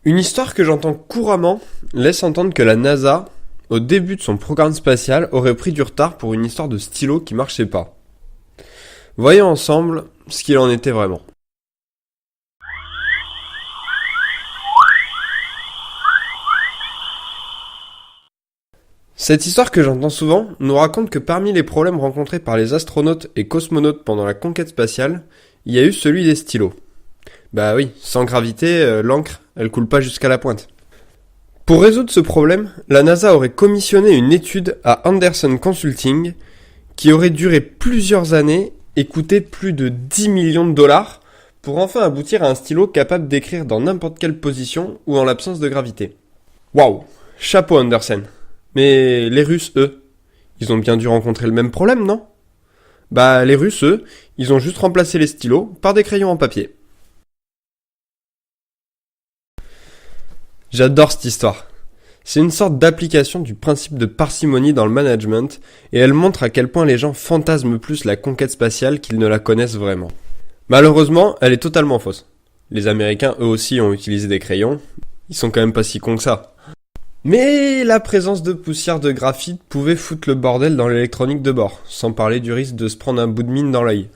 Une histoire que j'entends couramment laisse entendre que la NASA, au début de son programme spatial, aurait pris du retard pour une histoire de stylo qui marchait pas. Voyons ensemble ce qu'il en était vraiment. Cette histoire que j'entends souvent nous raconte que parmi les problèmes rencontrés par les astronautes et cosmonautes pendant la conquête spatiale, il y a eu celui des stylos. Bah oui, sans gravité, l'encre, elle coule pas jusqu'à la pointe. Pour résoudre ce problème, la NASA aurait commissionné une étude à Anderson Consulting qui aurait duré plusieurs années et coûté plus de 10 millions de dollars pour enfin aboutir à un stylo capable d'écrire dans n'importe quelle position ou en l'absence de gravité. Waouh, chapeau Anderson. Mais les Russes, eux, ils ont bien dû rencontrer le même problème, non? Bah les Russes, eux, ils ont juste remplacé les stylos par des crayons en papier. J'adore cette histoire. C'est une sorte d'application du principe de parcimonie dans le management et elle montre à quel point les gens fantasment plus la conquête spatiale qu'ils ne la connaissent vraiment. Malheureusement, elle est totalement fausse. Les Américains, eux aussi, ont utilisé des crayons. Ils sont quand même pas si cons que ça. Mais la présence de poussière de graphite pouvait foutre le bordel dans l'électronique de bord, sans parler du risque de se prendre un bout de mine dans l'œil.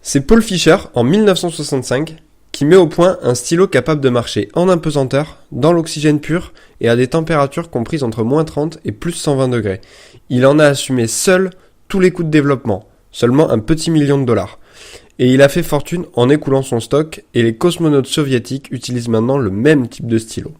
C'est Paul Fisher, en 1965, qui met au point un stylo capable de marcher en apesanteur, dans l'oxygène pur et à des températures comprises entre moins 30 et plus 120 degrés. Il en a assumé seul tous les coûts de développement, seulement un petit million de dollars. Et il a fait fortune en écoulant son stock et les cosmonautes soviétiques utilisent maintenant le même type de stylo.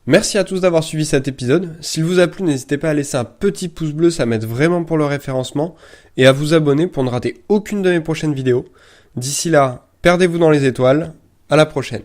Merci à tous d'avoir suivi cet épisode. S'il vous a plu, n'hésitez pas à laisser un petit pouce bleu, ça m'aide vraiment pour le référencement, et à vous abonner pour ne rater aucune de mes prochaines vidéos. D'ici là, perdez-vous dans les étoiles. À la prochaine.